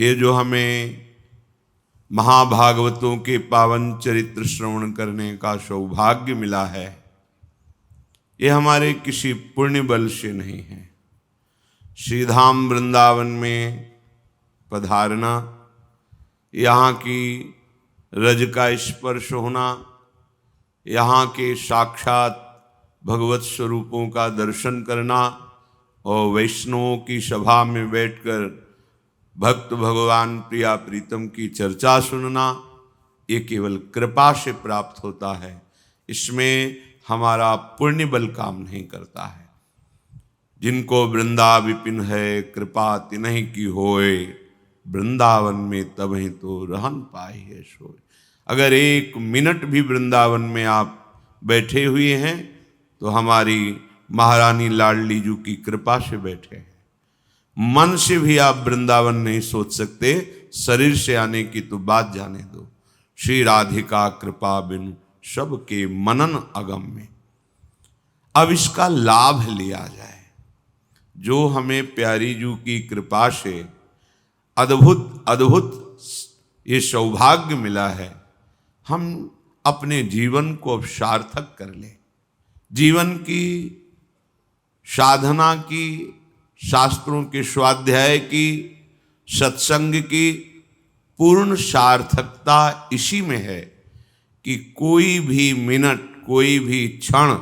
ये जो हमें महाभागवतों के पावन चरित्र श्रवण करने का सौभाग्य मिला है, ये हमारे किसी पुण्य बल से नहीं है। श्रीधाम वृंदावन में पधारना, यहाँ की रज का स्पर्श होना, यहाँ के साक्षात भगवत स्वरूपों का दर्शन करना और वैष्णवों की सभा में बैठकर भक्त भगवान प्रिया प्रीतम की चर्चा सुनना, ये केवल कृपा से प्राप्त होता है। इसमें हमारा पुण्य बल काम नहीं करता है। जिनको वृंदा विपिन है, कृपा तिन्हि की होए, वृंदावन में तबहि तो रहन पाए है सोए। अगर एक मिनट भी वृंदावन में आप बैठे हुए हैं तो हमारी महारानी लाडली जी की कृपा से बैठे हैं। मन से भी आप वृंदावन नहीं सोच सकते, शरीर से आने की तो बात जाने दो। श्री राधिका कृपा बिन सबके मनन अगम में। अब इसका लाभ लिया जाए। जो हमें प्यारी जू की कृपा से अद्भुत अद्भुत ये सौभाग्य मिला है, हम अपने जीवन को अब सार्थक कर लें। जीवन की साधना की, शास्त्रों के स्वाध्याय की, सत्संग की पूर्ण सार्थकता इसी में है कि कोई भी मिनट, कोई भी क्षण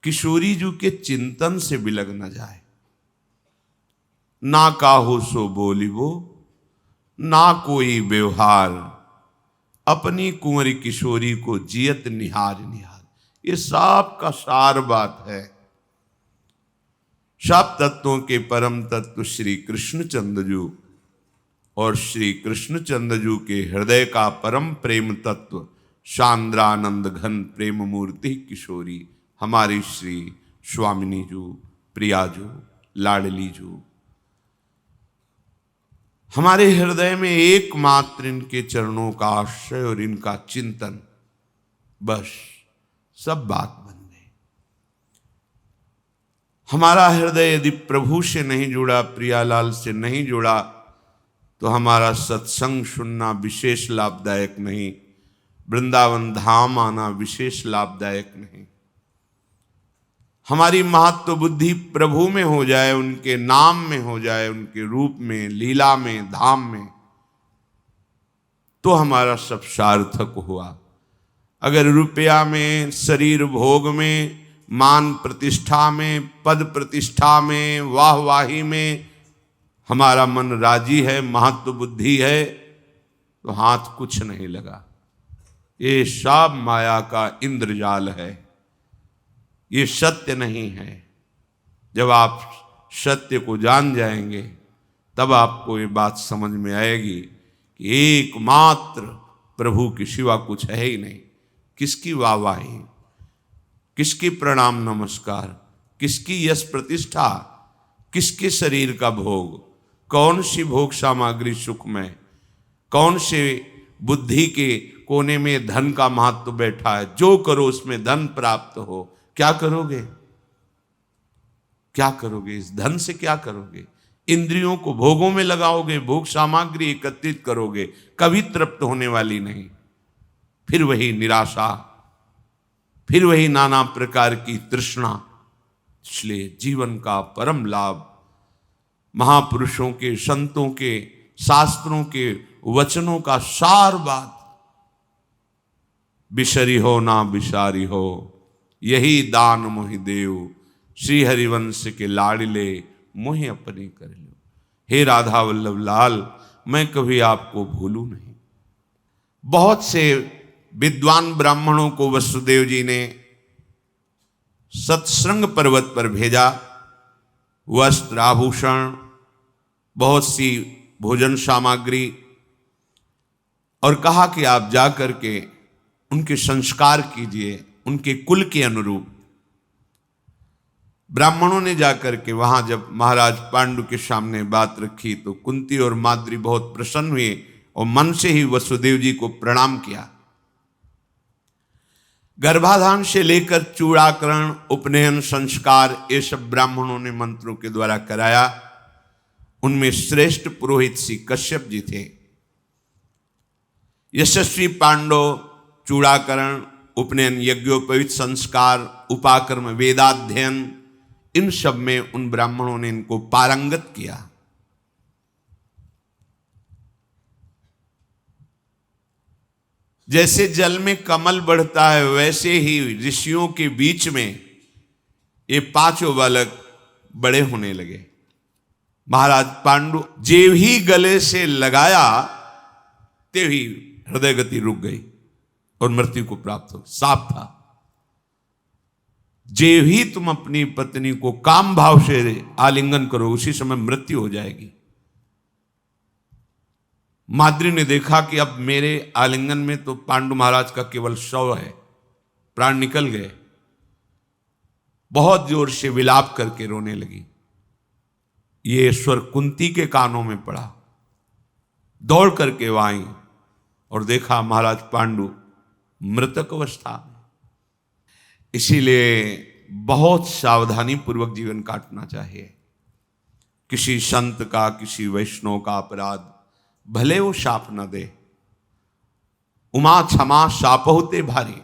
किशोरी जी के चिंतन से बिलग न जाए। ना काहू सो बोलिबो, ना कोई व्यवहार, अपनी कुंवरी किशोरी को जियत निहार निहार। ये सब का सार बात है। सब तत्वों के परम तत्व श्री कृष्णचंद्र जी और श्री कृष्णचंद्र जी के हृदय का परम प्रेम तत्व सांद्रानंद घन प्रेम मूर्ति किशोरी हमारी श्री स्वामिनी जी, प्रिया जी, लाडली जी। हमारे हृदय में एकमात्र इनके चरणों का आश्रय और इनका चिंतन, बस सब बात बन गई। हमारा हृदय यदि प्रभु से नहीं जुड़ा, प्रियालाल से नहीं जुड़ा, तो हमारा सत्संग सुनना विशेष लाभदायक नहीं, वृंदावन धाम आना विशेष लाभदायक नहीं। हमारी महत्व बुद्धि प्रभु में हो जाए, उनके नाम में हो जाए, उनके रूप में, लीला में, धाम में, तो हमारा सब सार्थक हुआ। अगर रुपया में, शरीर भोग में, मान प्रतिष्ठा में, पद प्रतिष्ठा में, वाहवाही में हमारा मन राजी है, महत्व बुद्धि है, तो हाथ कुछ नहीं लगा। ये सब माया का इंद्रजाल है, ये सत्य नहीं है। जब आप सत्य को जान जाएंगे तब आपको ये बात समझ में आएगी कि एकमात्र प्रभु के सिवा कुछ है ही नहीं। किसकी वाहवाही, किसकी प्रणाम नमस्कार, किसकी यश प्रतिष्ठा, किसके शरीर का भोग, कौन सी भोग सामग्री सुख में, कौन से बुद्धि के कोने में धन का महत्व बैठा है। जो करो उसमें धन प्राप्त हो। क्या करोगे? क्या करोगे? इस धन से क्या करोगे? इंद्रियों को भोगों में लगाओगे, भोग सामग्री एकत्रित करोगे, कभी तृप्त होने वाली नहीं। फिर वही निराशा, फिर वही नाना प्रकार की तृष्णा। इसलिए जीवन का परम लाभ महापुरुषों के, संतों के, शास्त्रों के वचनों का सार बात, बिसरी हो ना बिसारी हो, यही दान मोहि देव, श्री हरिवंश के लाडले मोहि अपने कर लो। हे राधा वल्लभ लाल, मैं कभी आपको भूलूं नहीं। बहुत से विद्वान ब्राह्मणों को वसुदेव जी ने सत्संग पर्वत पर भेजा। वस्त्र, आभूषण, बहुत सी भोजन सामग्री, और कहा कि आप जा करके उनके संस्कार कीजिए उनके कुल के अनुरूप। ब्राह्मणों ने जाकर के वहां जब महाराज पांडु के सामने बात रखी तो कुंती और माद्री बहुत प्रसन्न हुए और मन से ही वसुदेव जी को प्रणाम किया। गर्भाधान से लेकर चूड़ाकरण, उपनयन संस्कार, ये सब ब्राह्मणों ने मंत्रों के द्वारा कराया उनमें श्रेष्ठ पुरोहित श्री कश्यप जी थे। यशस्वी पांडव चूड़ाकरण, उपनयन, यज्ञोपवीत संस्कार, उपाकर्म, वेदाध्ययन, इन सब में उन ब्राह्मणों ने इनको पारंगत किया। जैसे जल में कमल बढ़ता है वैसे ही ऋषियों के बीच में ये पांचों बालक बड़े होने लगे। महाराज पांडु जेव ही गले से लगाया तेव ही हृदय गति रुक गई और मृत्यु को प्राप्त हो। साफ था, जेव ही तुम अपनी पत्नी को काम भाव से आलिंगन करो उसी समय मृत्यु हो जाएगी। माद्री ने देखा कि अब मेरे आलिंगन में तो पांडु महाराज का केवल शव है, प्राण निकल गए। बहुत जोर से विलाप करके रोने लगी। ये स्वर कुंती के कानों में पड़ा। दौड़ करके वह आई और देखा महाराज पांडु मृतक अवस्था में। इसीलिए बहुत सावधानी पूर्वक जीवन काटना चाहिए। किसी संत का, किसी वैष्णव का अपराध भले वो शाप न दे, उमा क्षमा शाप होते भारी,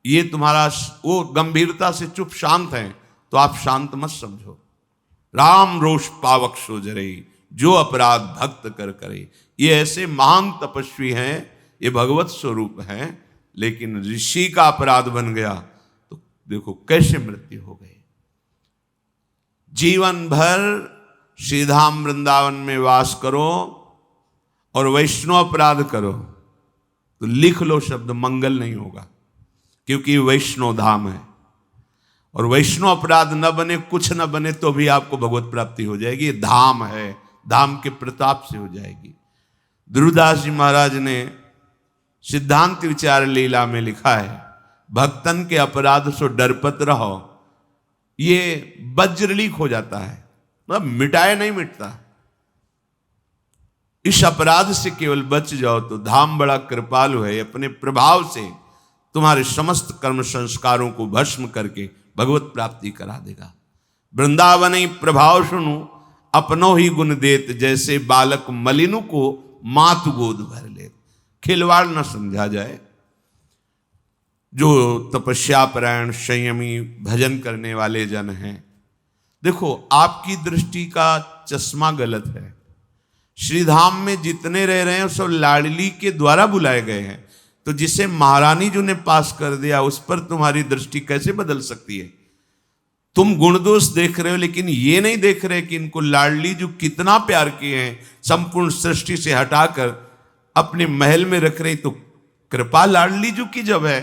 ये तुम्हारा वो गंभीरता से चुप शांत है तो आप शांत मत समझो। राम रोष पावक सो जरे, जो अपराध भक्त कर करे। ये ऐसे महान तपस्वी हैं, ये भगवत स्वरूप हैं, लेकिन ऋषि का अपराध बन गया तो देखो कैसे मृत्यु हो गई। जीवन भर श्रीधाम वृंदावन में वास करो और वैष्णव अपराध करो तो लिख लो शब्द मंगल नहीं होगा, क्योंकि वैष्णव धाम है। और वैष्णव अपराध न बने, कुछ न बने तो भी आपको भगवत प्राप्ति हो जाएगी। धाम है, धाम के प्रताप से हो जाएगी। ध्रुवदास जी महाराज ने सिद्धांत विचार लीला में लिखा है, भक्तन के अपराध सो डरपत रहो। ये वज्रलीक हो जाता है, मतलब मिटाए नहीं मिटता। इस अपराध से केवल बच जाओ तो धाम बड़ा कृपालु है, अपने प्रभाव से तुम्हारे समस्त कर्म संस्कारों को भस्म करके भगवत प्राप्ति करा देगा। वृंदावन ही प्रभाव सुनु अपनो ही गुण देत, जैसे बालक मलिनु को मातु गोद भर ले। खिलवाड़ न समझा जाए। जो तपस्या परायण संयमी भजन करने वाले जन हैं, देखो आपकी दृष्टि का चश्मा गलत है। श्रीधाम में जितने रह रहे हैं सब लाडली के द्वारा बुलाए गए हैं, तो जिसे महारानी जी ने पास कर दिया उस पर तुम्हारी दृष्टि कैसे बदल सकती है। तुम गुण दोष देख रहे हो, लेकिन ये नहीं देख रहे कि इनको लाडली जो कितना प्यार किए हैं, संपूर्ण सृष्टि से हटाकर अपने महल में रख रही। तो कृपा लाडली जी की जब है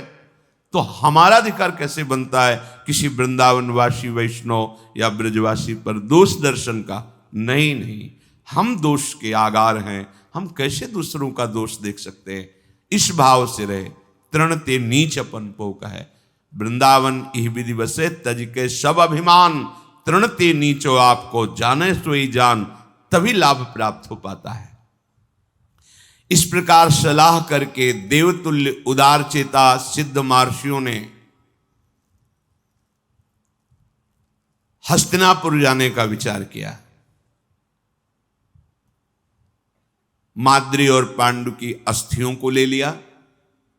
तो हमारा अधिकार कैसे बनता है किसी वृंदावनवासी वैष्णव या ब्रजवासी पर दोष दर्शन का। नहीं नहीं, हम दोष के आगार हैं, हम कैसे दूसरों का दोष देख सकते हैं। इस भाव से रहे। तृणते नीच अपन पो का है, वृंदावन इह विधि बसे तज के सब अभिमान। तृणते नीचो आपको जाने सोई जान, तभी लाभ प्राप्त हो पाता है। इस प्रकार सलाह करके देवतुल्य उदार चेता सिद्ध महर्षियों ने हस्तिनापुर जाने का विचार किया। माद्री और पांडु की अस्थियों को ले लिया,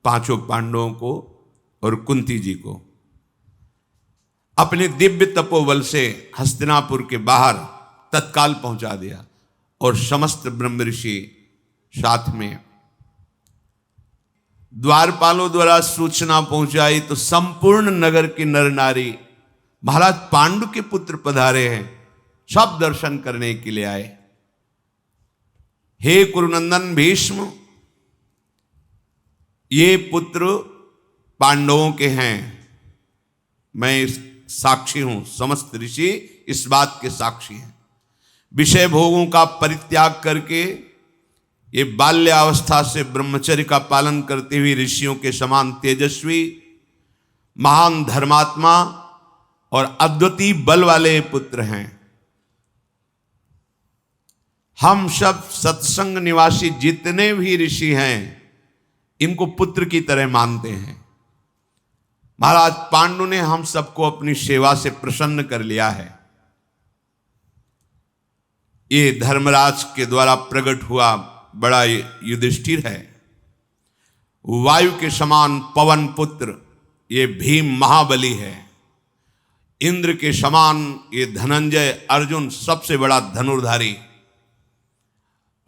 पांचों पांडवों को और कुंती जी को। अपने दिव्य तपोबल से हस्तिनापुर के बाहर तत्काल पहुंचा दिया और समस्त ब्रह्म ऋषि साथ में। द्वारपालों द्वारा सूचना पहुंचाई तो संपूर्ण नगर के नर नारी महाराज पांडु के पुत्र पधारे हैं, सब दर्शन करने के लिए आए। हे कुरुनंदन भीष्म, ये पुत्र पांडवों के हैं। मैं साक्षी हूं, समस्त ऋषि इस बात के साक्षी हैं। विषय भोगों का परित्याग करके ये बाल्यावस्था से ब्रह्मचर्य का पालन करते हुए ऋषियों के समान तेजस्वी महान धर्मात्मा और अद्वितीय बल वाले पुत्र हैं। हम सब सत्संग निवासी जितने भी ऋषि हैं इनको पुत्र की तरह मानते हैं। महाराज पांडु ने हम सबको अपनी सेवा से प्रसन्न कर लिया है। ये धर्मराज के द्वारा प्रकट हुआ बड़ा युधिष्ठिर है। वायु के समान पवन पुत्र ये भीम महाबली है। इंद्र के समान ये धनंजय अर्जुन सबसे बड़ा धनुर्धारी।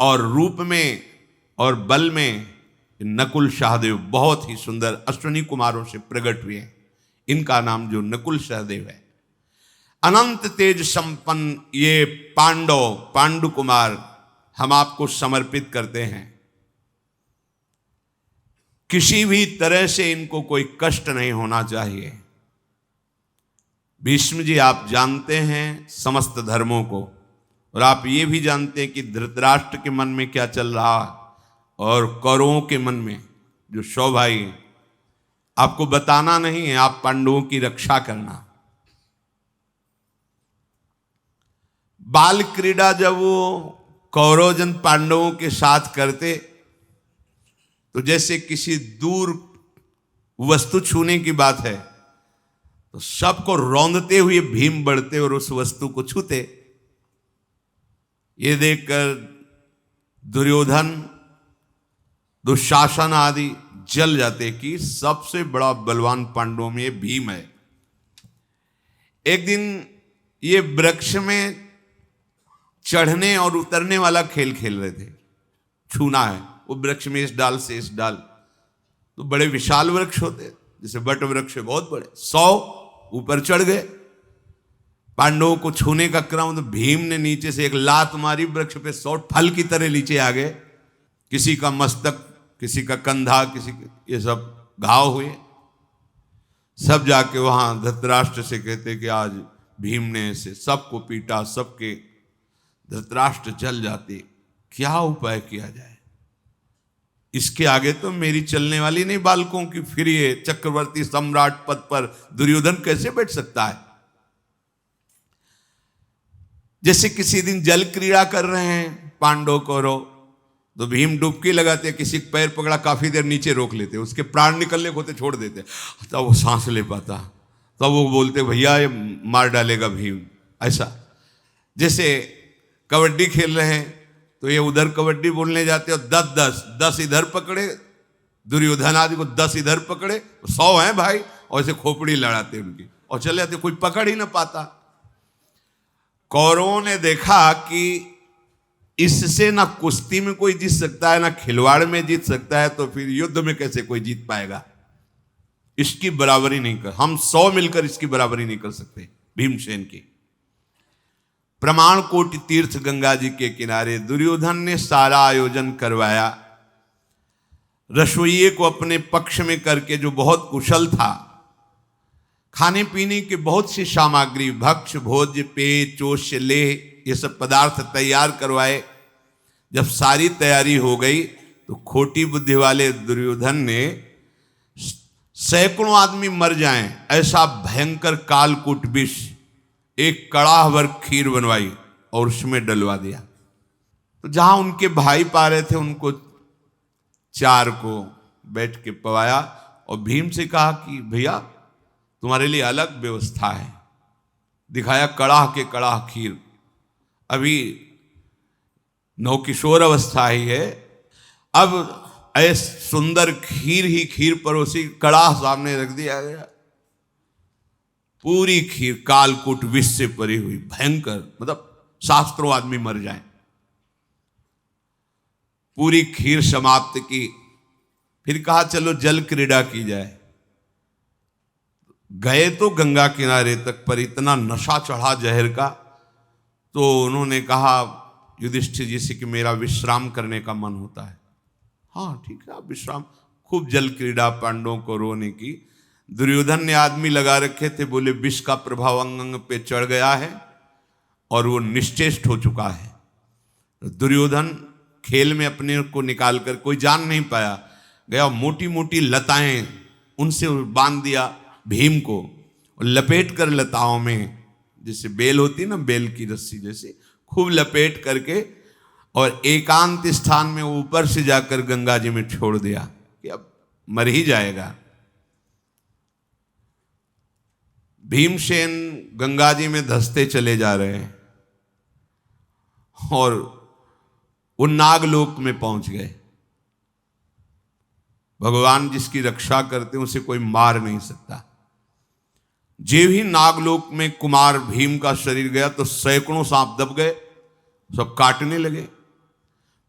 और रूप में और बल में नकुल सहदेव बहुत ही सुंदर अश्विनी कुमारों से प्रकट हुए। इनका नाम जो नकुल सहदेव है। अनंत तेज संपन्न ये पांडु कुमार हम आपको समर्पित करते हैं। किसी भी तरह से इनको कोई कष्ट नहीं होना चाहिए। भीष्म जी, आप जानते हैं समस्त धर्मों को, और आप ये भी जानते हैं कि धृतराष्ट्र के मन में क्या चल रहा और कौरवों के मन में, जो 100 भाई हैं। आपको बताना नहीं है, आप पांडवों की रक्षा करना। बाल क्रीड़ा जब वो कौरवजन पांडवों के साथ करते तो जैसे किसी दूर वस्तु छूने की बात है, तो सबको रौंदते हुए भीम बढ़ते और उस वस्तु को छूते। ये देखकर दुर्योधन, दुशासन आदि जल जाते कि सबसे बड़ा बलवान पांडवों में भीम है। एक दिन ये वृक्ष में चढ़ने और उतरने वाला खेल खेल रहे थे। छूना है, वो वृक्ष में इस डाल से इस डाल, तो बड़े विशाल वृक्ष होते, जैसे बट वृक्ष बहुत बड़े, 100 ऊपर चढ़ गए। पांडवों को छूने का क्रम, तो भीम ने नीचे से एक लात मारी, वृक्ष पे 100 फल की तरह नीचे आ गए। किसी का मस्तक, किसी का कंधा, किसी के ये सब घाव हुए। सब जाके वहां धृतराष्ट्र से कहते कि आज भीम ने ऐसे सबको पीटा, सबके धृतराष्ट्र जल जाते, क्या उपाय किया जाए। इसके आगे तो मेरी चलने वाली नहीं बालकों की, फिर ये चक्रवर्ती सम्राट पद पर दुर्योधन कैसे बैठ सकता है। जैसे किसी दिन जल क्रीड़ा कर रहे हैं पांडव कौरव, तो भीम डुबकी लगाते, किसी पैर पकड़ा काफी देर नीचे रोक लेते, उसके प्राण निकलने को होते छोड़ देते, तब वो सांस ले पाता, तब वो बोलते भैया ये मार डालेगा भीम। ऐसा जैसे कबड्डी खेल रहे हैं तो ये उधर कबड्डी बोलने जाते और 10 इधर पकड़े, दुर्योधन आदि को 10 इधर पकड़े, 100 हैं भाई, और ऐसे खोपड़ी लड़ाते उनकी और चले जाते, कोई पकड़ ही ना पाता। कौरवों ने देखा कि इससे ना कुश्ती में कोई जीत सकता है, ना खिलवाड़ में जीत सकता है, तो फिर युद्ध में कैसे कोई जीत पाएगा। इसकी बराबरी नहीं कर, हम 100 मिलकर इसकी बराबरी नहीं कर सकते भीमसेन की। प्रमाण कोटि तीर्थ गंगा जी के किनारे दुर्योधन ने सारा आयोजन करवाया। रसोइये को अपने पक्ष में करके, जो बहुत कुशल था, खाने पीने की बहुत सी सामग्री, भक्ष भोज्य पेय चोष्य ले, ये सब पदार्थ तैयार करवाए। जब सारी तैयारी हो गई तो खोटी बुद्धि वाले दुर्योधन ने सैकड़ों आदमी मर जाएं ऐसा भयंकर कालकूट विष एक कड़ाह भर खीर बनवाई और उसमें डलवा दिया। तो जहां उनके भाई पा रहे थे, उनको 4 को बैठ के पवाया और भीम से कहा कि भैया तुम्हारे लिए अलग व्यवस्था है। दिखाया कड़ाह के कड़ाह खीर। अभी नवकिशोर अवस्था ही है, अब ऐसे सुंदर खीर ही खीर परोसी, कड़ाह सामने रख दिया गया। पूरी खीर कालकूट विष से परी हुई, भयंकर, मतलब शास्त्रों आदमी मर जाए। पूरी खीर समाप्त की, फिर कहा चलो जल क्रीड़ा की जाए। गए तो गंगा किनारे तक, पर इतना नशा चढ़ा जहर का, तो उन्होंने कहा युधिष्ठिर जी से कि मेरा विश्राम करने का मन होता है। हाँ ठीक है, आप विश्राम। खूब जल क्रीड़ा पांडवों को रोने की। दुर्योधन ने आदमी लगा रखे थे, बोले विष का प्रभाव अंग अंग पे चढ़ गया है और वो निश्चेष्ट हो चुका है। दुर्योधन खेल में अपने को निकाल कर, कोई जान नहीं पाया, गया मोटी मोटी लताएं उनसे बांध दिया भीम को, और लपेट कर लताओं में, जैसे बेल होती ना, बेल की रस्सी जैसे, खूब लपेट करके और एकांत स्थान में ऊपर से जाकर गंगा जी में छोड़ दिया कि अब मर ही जाएगा। भीमसेन गंगा जी में धंसते चले जा रहे हैं और वो नागलोक में पहुंच गए। भगवान जिसकी रक्षा करते हैं उसे कोई मार नहीं सकता। जे ही नागलोक में कुमार भीम का शरीर गया तो सैकड़ों सांप दब गए, सब काटने लगे।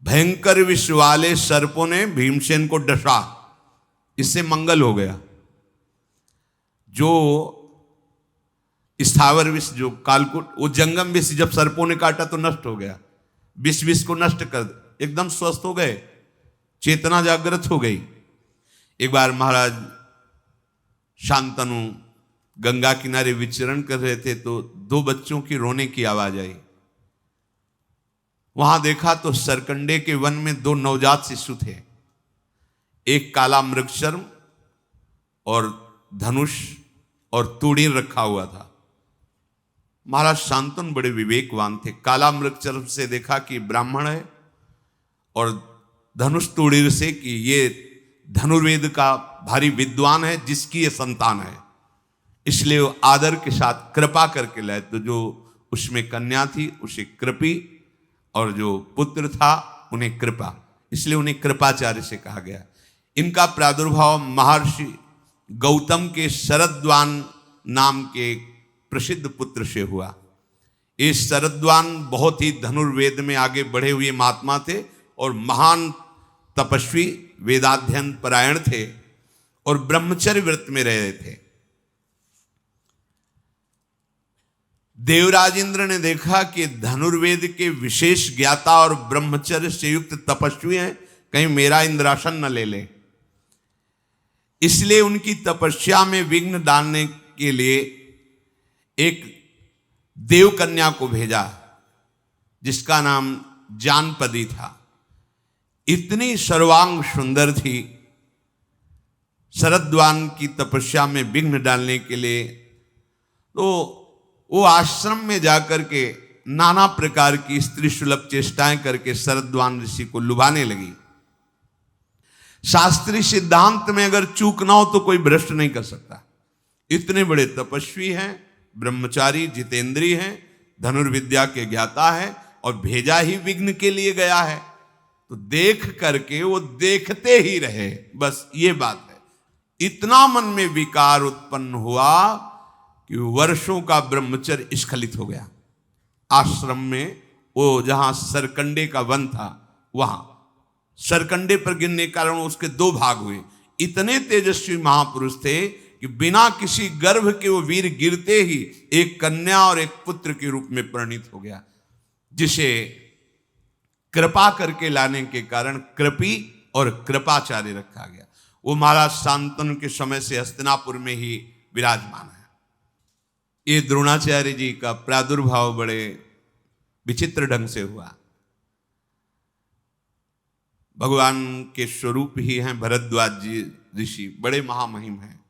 भयंकर विष वाले सर्पों ने भीमसेन को डसा, इससे मंगल हो गया। जो स्थावर विष, जो कालकूट, वो जंगम विष जब सर्पों ने काटा तो नष्ट हो गया। विष को नष्ट कर एकदम स्वस्थ हो गए, चेतना जागृत हो गई। एक बार महाराज शांतनु गंगा किनारे विचरण कर रहे थे तो दो बच्चों की रोने की आवाज आई। वहां देखा तो सरकंडे के वन में दो नवजात शिशु थे, एक काला मृगशर्म और धनुष और तूणीर रखा हुआ था। महाराज शांतनु बड़े विवेकवान थे। काला मृगशर्म से देखा कि ब्राह्मण है और धनुष तूणीर से कि ये धनुर्वेद का भारी विद्वान है, जिसकी ये संतान है, इसलिए वो आदर के साथ कृपा करके लाए। तो जो उसमें कन्या थी उसे कृपी और जो पुत्र था उन्हें कृपा, इसलिए उन्हें कृपाचार्य से कहा गया। इनका प्रादुर्भाव महर्षि गौतम के शरद्वान नाम के प्रसिद्ध पुत्र से हुआ। इस शरद्वान बहुत ही धनुर्वेद में आगे बढ़े हुए महात्मा थे और महान तपस्वी, वेदाध्ययन परायण थे और ब्रह्मचर्य व्रत में रहे थे। देवराजेंद्र ने देखा कि धनुर्वेद के विशेष ज्ञाता और ब्रह्मचर्य से युक्त तपस्वी हैं, कहीं मेरा इंद्रासन न ले ले। इसलिए उनकी तपस्या में विघ्न डालने के लिए एक देव कन्या को भेजा, जिसका नाम जानपदी था। इतनी सर्वांग सुंदर थी, शरद्वान की तपस्या में विघ्न डालने के लिए तो वो आश्रम में जाकर के नाना प्रकार की स्त्री सुलभ चेष्टाएं करके शरद्वान ऋषि को लुभाने लगी। शास्त्रीय सिद्धांत में अगर चूक ना हो तो कोई भ्रष्ट नहीं कर सकता। इतने बड़े तपस्वी हैं, ब्रह्मचारी, जितेंद्रीय हैं, धनुर्विद्या के ज्ञाता है और भेजा ही विघ्न के लिए गया है, तो देख करके वो देखते ही रहे, बस ये बात है। इतना मन में विकार उत्पन्न हुआ कि वर्षों का ब्रह्मचर्य स्खलित हो गया। आश्रम में वो जहां सरकंडे का वन था, वहां सरकंडे पर गिरने के कारण उसके दो भाग हुए। इतने तेजस्वी महापुरुष थे कि बिना किसी गर्भ के वो वीर गिरते ही एक कन्या और एक पुत्र के रूप में परिणित हो गया, जिसे कृपा करके लाने के कारण कृपी और कृपाचार्य रखा गया। वो महाराज शांतनु के समय से हस्तिनापुर में ही विराजमान है। ये द्रोणाचार्य जी का प्रादुर्भाव बड़े विचित्र ढंग से हुआ। भगवान के स्वरूप ही हैं भरद्वाज जी ऋषि, बड़े महामहिम हैं।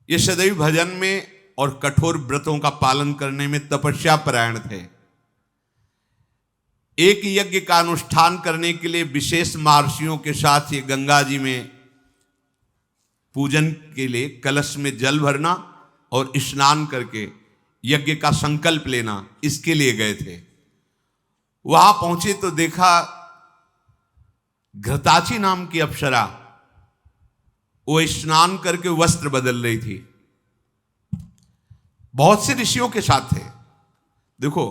ये सदैव भजन में और कठोर व्रतों का पालन करने में तपस्या परायण थे। एक यज्ञ का अनुष्ठान करने के लिए विशेष महर्षियों के साथ ये गंगा जी में पूजन के लिए कलश में जल भरना और स्नान करके यज्ञ का संकल्प लेना, इसके लिए गए थे। वहां पहुंचे तो देखा घृताची नाम की अप्सरा वो स्नान करके वस्त्र बदल रही थी। बहुत से ऋषियों के साथ थे। देखो,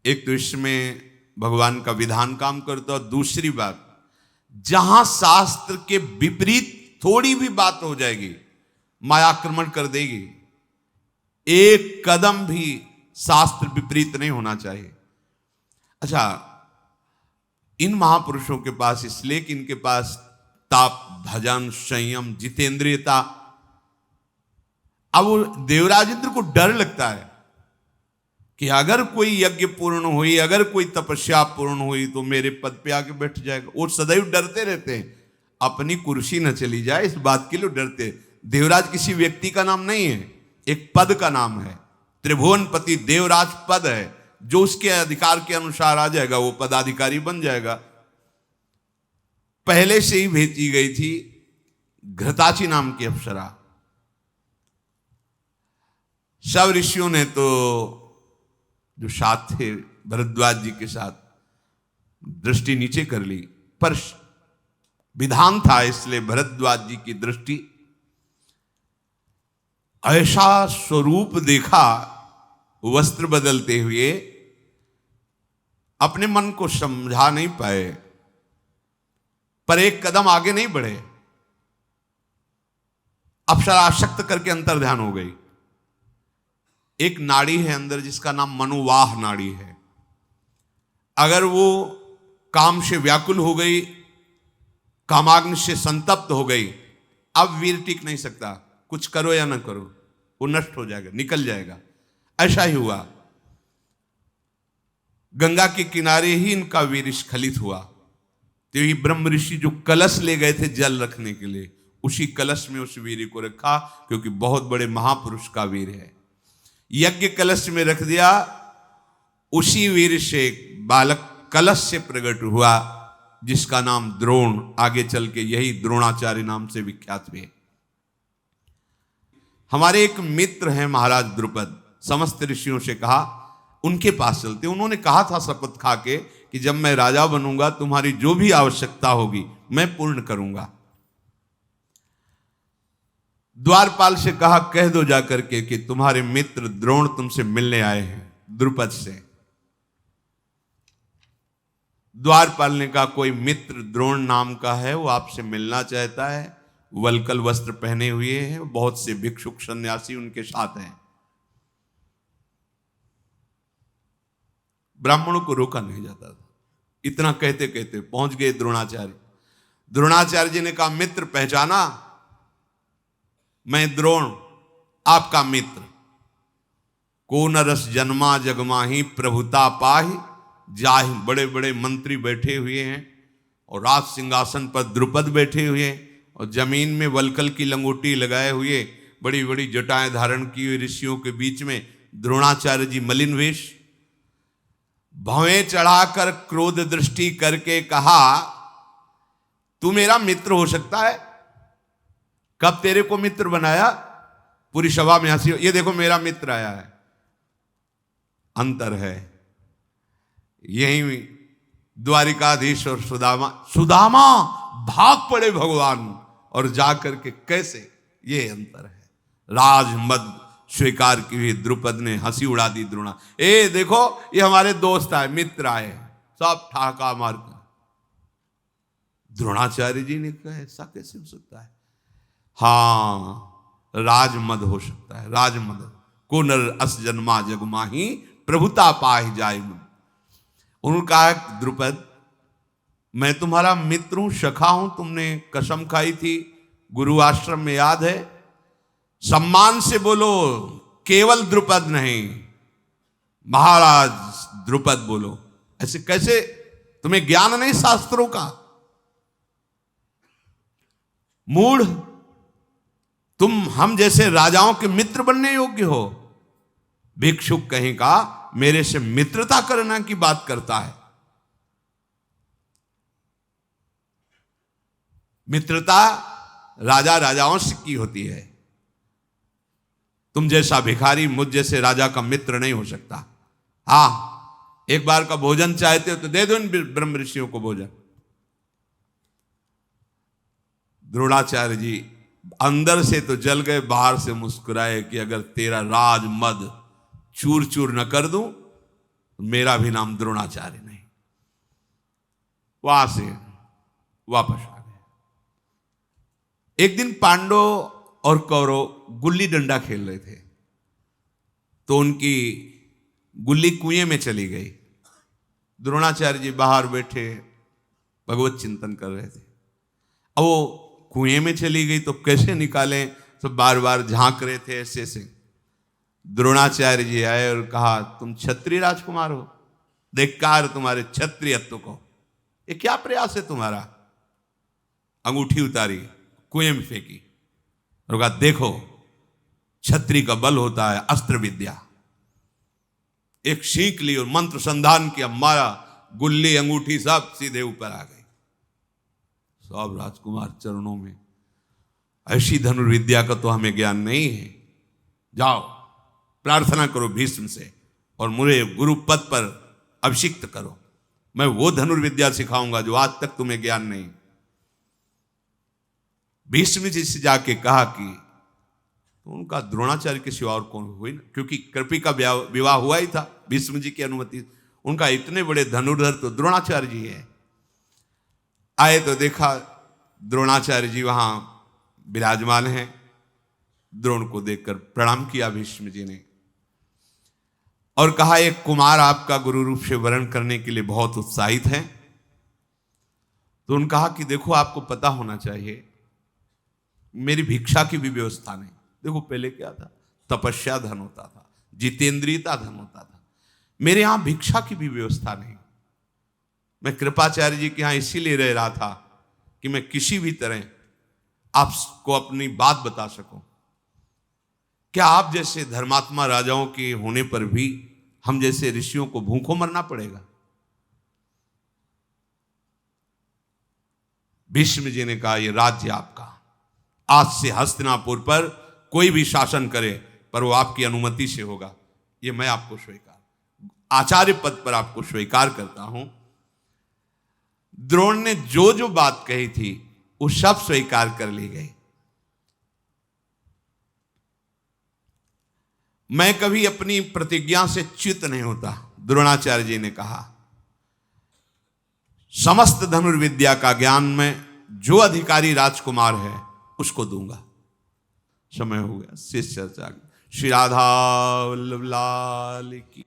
एक तो इसमें भगवान का विधान काम करता, और दूसरी बात, जहां शास्त्र के विपरीत थोड़ी भी बात हो जाएगी, माया आक्रमण कर देगी। एक कदम भी शास्त्र विपरीत नहीं होना चाहिए। अच्छा, इन महापुरुषों के पास इसलिए कि इनके पास ताप, भजन, संयम, जितेंद्रियता। अब वो देवराजेंद्र को डर लगता है कि अगर कोई यज्ञ पूर्ण हुई, अगर कोई तपस्या पूर्ण हुई तो मेरे पद पे आके बैठ जाएगा। वो सदैव डरते रहते हैं, अपनी कुर्सी न चली जाए इस बात के लिए डरते। देवराज किसी व्यक्ति का नाम नहीं है, एक पद का नाम है। त्रिभुवनपति देवराज पद है, जो उसके अधिकार के अनुसार आ जाएगा वो पदाधिकारी बन जाएगा। पहले से ही भेजी गई थी घृताची नाम की अप्सरा। सब ऋषियों ने तो जो साथ थे भरद्वाज जी के साथ, दृष्टि नीचे कर ली, पर विधान था इसलिए भरद्वाज जी की दृष्टि ऐसा स्वरूप देखा वस्त्र बदलते हुए, अपने मन को समझा नहीं पाए, पर एक कदम आगे नहीं बढ़े, अप्सराशक्त करके अंतर ध्यान हो गई। एक नाड़ी है अंदर जिसका नाम मनुवाह नाड़ी है, अगर वो काम से व्याकुल हो गई, कामाग्नि से संतप्त हो गई, अब वीर टिक नहीं सकता, कुछ करो या ना करो, वो नष्ट हो जाएगा, निकल जाएगा। ऐसा ही हुआ, गंगा के किनारे ही इनका वीर स्खलित हुआ। तो ये ब्रह्म ऋषि जो कलश ले गए थे जल रखने के लिए, उसी कलश में उस वीर को रखा, क्योंकि बहुत बड़े महापुरुष का वीर है। यज्ञ कलश में रख दिया, उसी वीर से बालक कलश से प्रकट हुआ, जिसका नाम द्रोण, आगे चल के यही द्रोणाचार्य नाम से विख्यात हुए। हमारे एक मित्र हैं महाराज द्रुपद, समस्त ऋषियों से कहा उनके पास चलते। उन्होंने कहा था शपथ खा के कि जब मैं राजा बनूंगा तुम्हारी जो भी आवश्यकता होगी मैं पूर्ण करूंगा। द्वारपाल से कहा कह दो जाकर के कि तुम्हारे मित्र द्रोण तुमसे मिलने आए हैं द्रुपद से। द्वारपाल ने कहा कोई मित्र द्रोण नाम का है, वो आपसे मिलना चाहता है, वलकल वस्त्र पहने हुए हैं, बहुत से भिक्षुक सन्यासी उनके साथ हैं। ब्राह्मणों को रोका नहीं जाता था। इतना कहते कहते पहुंच गए द्रोणाचार्य। द्रोणाचार्य जी ने कहा मित्र पहचाना, मैं द्रोण आपका मित्र। को नरस जन्मा जगमाही प्रभुता पाही, जाहि बड़े बड़े मंत्री बैठे हुए हैं और राज सिंहासन पर द्रुपद बैठे हुए हैं, और जमीन में वलकल की लंगोटी लगाए हुए बड़ी बड़ी जटाएं धारण की हुई ऋषियों के बीच में द्रोणाचार्य जी मलिन वेश, भवें चढ़ाकर क्रोध दृष्टि करके कहा तू मेरा मित्र हो सकता है? कब तेरे को मित्र बनाया? पूरी सभा में हंसी। ये देखो मेरा मित्र आया है। अंतर है यही द्वारिकाधीश और सुदामा। सुदामा भाग पड़े भगवान और जाकर के कैसे, ये अंतर है। राजमद स्वीकार की हुई द्रुपद ने हंसी उड़ा दी द्रोणा। ए देखो ये हमारे दोस्त आए, मित्र आए, सब ठहाका मारकर। द्रोणाचार्य जी ने कहा ऐसा कैसे हो सकता है? हाँ राजमद हो सकता है, राजमद। को नर अस जन्मा जगमाही प्रभुता पाहि जाय मन। उन्होंने कहा द्रुपद मैं तुम्हारा मित्र हूं, सखा हूं, तुमने कसम खाई थी गुरु आश्रम में, याद है? सम्मान से बोलो, केवल द्रुपद नहीं, महाराज द्रुपद बोलो। ऐसे कैसे? तुम्हें ज्ञान नहीं शास्त्रों का? मूढ़, तुम हम जैसे राजाओं के मित्र बनने योग्य हो? भिक्षुक कहीं का मेरे से मित्रता करना की बात करता है। मित्रता राजा राजाओं से की होती है। तुम जैसा भिखारी मुझ जैसे राजा का मित्र नहीं हो सकता। हाँ एक बार का भोजन चाहते हो तो दे दो इन ब्रह्म ऋषियों को भोजन। द्रोणाचार्य जी अंदर से तो जल गए, बाहर से मुस्कुराए कि अगर तेरा राज मद चूर चूर न कर दूं तो मेरा भी नाम द्रोणाचार्य नहीं। वहां से वापस आ गए। एक दिन पांडव और कौरव गुल्ली डंडा खेल रहे थे, तो उनकी गुल्ली कुएं में चली गई। द्रोणाचार्य जी बाहर बैठे भगवत चिंतन कर रहे थे। अब वो कुएं में चली गई तो कैसे निकालें, तो बार बार झांक रहे थे ऐसे से। द्रोणाचार्य जी आए और कहा तुम क्षत्रिय राजकुमार हो, धिक्कार तुम्हारे क्षत्रियत्व को, ये क्या प्रयास है तुम्हारा? अंगूठी उतारी, कुएं में फेंकी और कहा देखो क्षत्रिय का बल होता है अस्त्र विद्या। एक सीख ली और मंत्र संधान किया, मारा, गुल्ली अंगूठी सब सीधे ऊपर आ गई। सब राजकुमार चरणों में। ऐसी धनुर्विद्या का तो हमें ज्ञान नहीं है, जाओ प्रार्थना करो भीष्म से और मुझे गुरु पद पर अभिषिक्त करो। मैं वो धनुर्विद्या सिखाऊंगा जो आज तक तुम्हें ज्ञान नहीं। भीष्म जी से जाके कहा कि तो उनका द्रोणाचार्य के सिवा और कौन हुई ना, क्योंकि कृपी का विवाह हुआ ही था भीष्म जी की अनुमति। उनका इतने बड़े धनुर्धर तो द्रोणाचार्य जी है। आए तो देखा द्रोणाचार्य जी वहां विराजमान हैं। द्रोण को देखकर प्रणाम किया भीष्म जी ने और कहा, एक कुमार आपका गुरु रूप से वरण करने के लिए बहुत उत्साहित है। तो उन्होंने कहा कि देखो, आपको पता होना चाहिए मेरी भिक्षा की भी व्यवस्था नहीं। देखो पहले क्या था, तपस्या धन होता था, जितेंद्रियता धन होता था। मेरे यहां भिक्षा की भी व्यवस्था नहीं। मैं कृपाचार्य जी के यहां इसीलिए रह रहा था कि मैं किसी भी तरह आपको अपनी बात बता सकूं। क्या आप जैसे धर्मात्मा राजाओं के होने पर भी हम जैसे ऋषियों को भूखों मरना पड़ेगा? भीष्म जी ने कहा, यह राज्य आपका, आज से हस्तिनापुर पर कोई भी शासन करे पर वो आपकी अनुमति से होगा। ये मैं आपको स्वीकार, आचार्य पद पर आपको स्वीकार करता हूं। द्रोण ने जो जो बात कही थी वो सब स्वीकार कर ली गई। मैं कभी अपनी प्रतिज्ञा से च्युत नहीं होता, द्रोणाचार्य जी ने कहा। समस्त धनुर्विद्या का ज्ञान में जो अधिकारी राजकुमार है उसको दूंगा। समय हो गया, शेष चर्चा। श्री राधा वल्लभ लाल की।